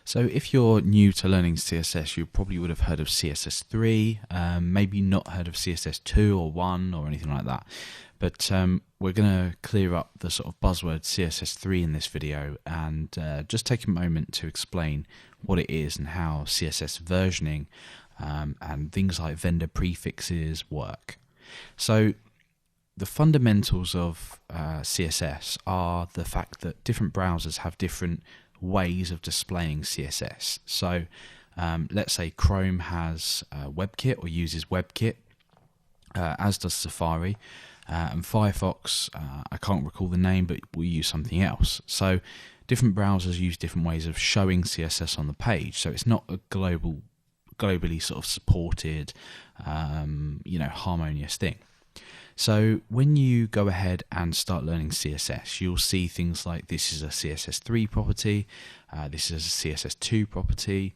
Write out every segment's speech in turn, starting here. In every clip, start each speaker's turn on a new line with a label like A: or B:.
A: So if you're new to learning CSS, you probably would have heard of CSS3, maybe not heard of CSS2 or 1 or anything like that. But we're going to clear up the sort of buzzword CSS3 in this video and just take a moment to explain what it is and how CSS versioning and things like vendor prefixes work. So the fundamentals of CSS are the fact that different browsers have different ways of displaying CSS. So let's say Chrome has WebKit or uses WebKit, as does Safari, and Firefox, I can't recall the name, but will use something else. So different browsers use different ways of showing CSS on the page. So it's not a globally sort of supported, harmonious thing. So when you go ahead and start learning CSS, you'll see things like this is a CSS3 property, this is a CSS2 property,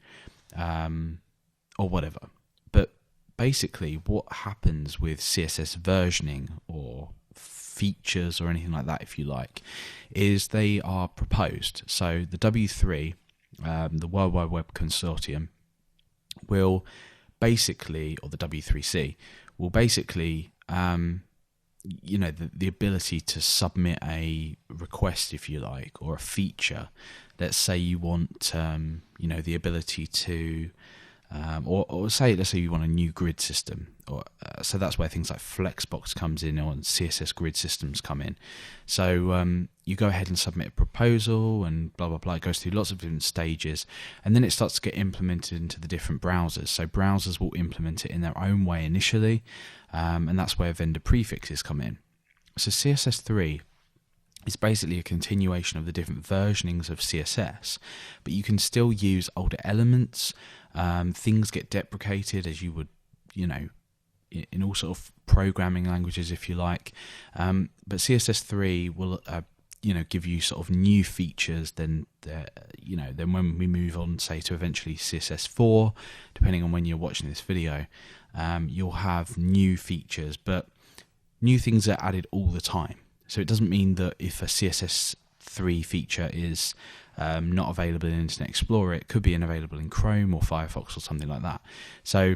A: or whatever. But basically what happens with CSS versioning or features or anything like that, if you like, is they are proposed. So the W3, the World Wide Web Consortium, will basically, or the W3C, will basically the ability to submit a request, if you like, or a feature. Let's say you want, the ability to, let's say you want a new grid system, or so that's where things like Flexbox comes in, or CSS grid systems come in. So you go ahead and submit a proposal, and blah blah blah. It goes through lots of different stages, and then it starts to get implemented into the different browsers. So browsers will implement it in their own way initially, and that's where vendor prefixes come in. So CSS3 is basically a continuation of the different versionings of CSS, but you can still use older elements. Things get deprecated, as you would, in all sort of programming languages, if you like. But CSS3 will, give you sort of new features. Then when we move on, say, to eventually CSS4, depending on when you're watching this video, you'll have new features, but new things are added all the time. So it doesn't mean that if a CSS3 feature is not available in Internet Explorer, it could be available in Chrome or Firefox or something like that. So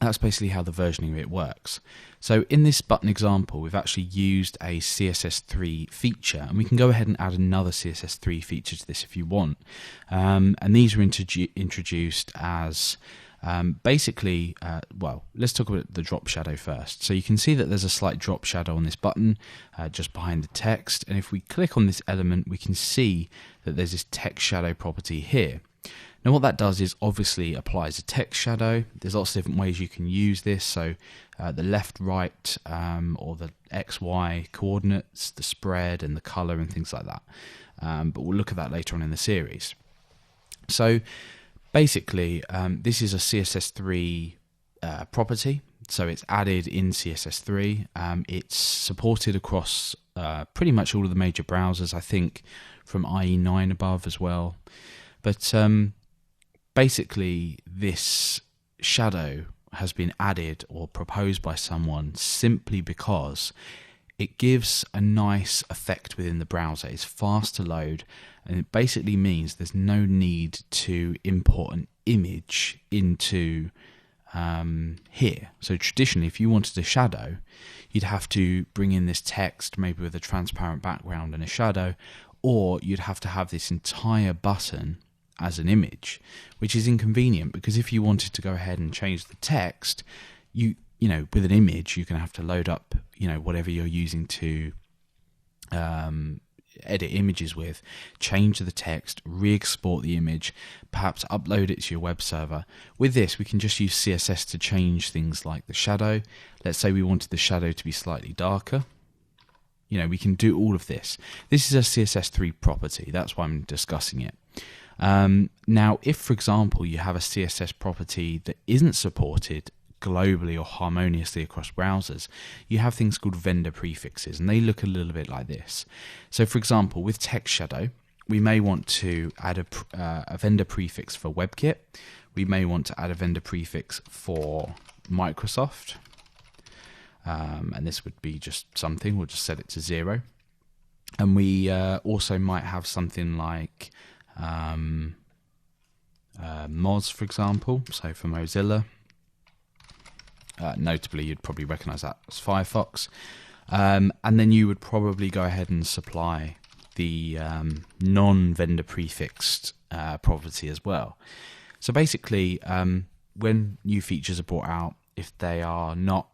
A: that's basically how the versioning of it works. So in this button example, we've actually used a CSS3 feature, and we can go ahead and add another CSS3 feature to this if you want. And these were introduced as let's talk about the drop shadow first. So you can see that there's a slight drop shadow on this button just behind the text, and if we click on this element, we can see that there's this text shadow property here. Now what that does is obviously applies a text shadow. There's lots of different ways you can use this, so the left, right, or the X, Y coordinates, the spread and the color and things like that. But we'll look at that later on in the series. So basically, this is a CSS3 property, so it's added in CSS3. It's supported across pretty much all of the major browsers, I think, from IE9 above as well. But basically, this shadow has been added or proposed by someone simply because it gives a nice effect within the browser. It's fast to load, and it basically means there's no need to import an image into here. So traditionally, if you wanted a shadow, you'd have to bring in this text, maybe with a transparent background and a shadow, or you'd have to have this entire button as an image, which is inconvenient, because if you wanted to go ahead and change the text, you with an image, you're going to have to load up, whatever you're using to edit images with, change the text, re-export the image, perhaps upload it to your web server. With this, we can just use CSS to change things like the shadow. Let's say we wanted the shadow to be slightly darker. We can do all of this. This is a CSS3 property. That's why I'm discussing it. Now, if, for example, you have a CSS property that isn't supported globally or harmoniously across browsers, you have things called vendor prefixes, and they look a little bit like this. So, for example, with text shadow, we may want to add a vendor prefix for WebKit. We may want to add a vendor prefix for Microsoft. And this would be just something, we'll just set it to 0. And we also might have something like Moz, for example, so for Mozilla. Notably, you'd probably recognize that as Firefox. And then you would probably go ahead and supply the non-vendor prefixed property as well. So basically, when new features are brought out, if they are not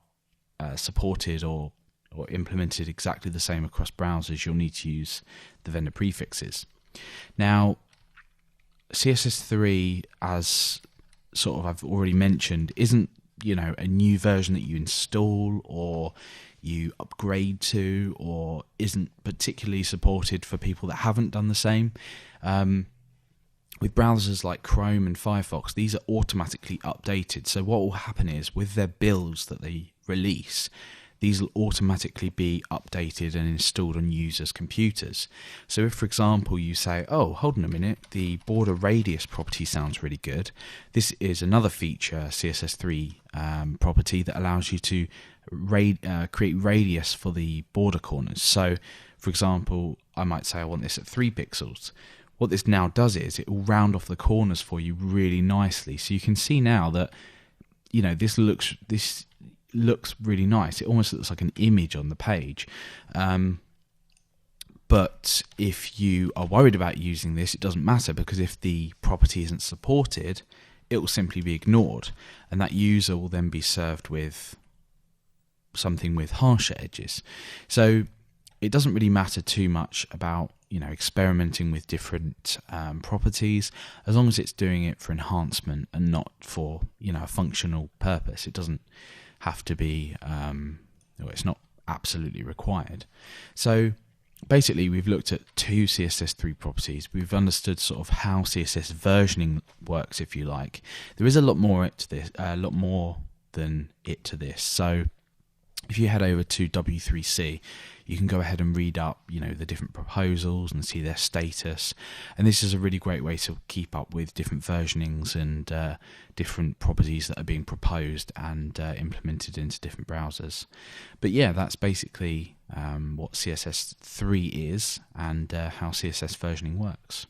A: supported or implemented exactly the same across browsers, you'll need to use the vendor prefixes. Now, CSS3, as sort of I've already mentioned, isn't a new version that you install or you upgrade to, or isn't particularly supported for people that haven't done the same. With browsers like Chrome and Firefox, these are automatically updated. So what will happen is, with their builds that they release, these will automatically be updated and installed on users' computers. So if, for example, you say, oh, hold on a minute, the border radius property sounds really good. This is another feature, CSS3 property, that allows you to create radius for the border corners. So, for example, I might say I want this at 3 pixels. What this now does is it will round off the corners for you really nicely. So you can see now that, this looks really nice. It almost looks like an image on the page. But if you are worried about using this, it doesn't matter, because if the property isn't supported, it will simply be ignored, and that user will then be served with something with harsher edges. So it doesn't really matter too much about experimenting with different properties, as long as it's doing it for enhancement and not for a functional purpose. It doesn't have to be, it's not absolutely required. So basically, we've looked at 2 CSS3 properties. We've understood sort of how CSS versioning works, if you like. There is a lot more to this, a lot more than it to this. So if you head over to W3C, you can go ahead and read up, the different proposals and see their status. And this is a really great way to keep up with different versionings and different properties that are being proposed and implemented into different browsers. But yeah, that's basically what CSS3 is and how CSS versioning works.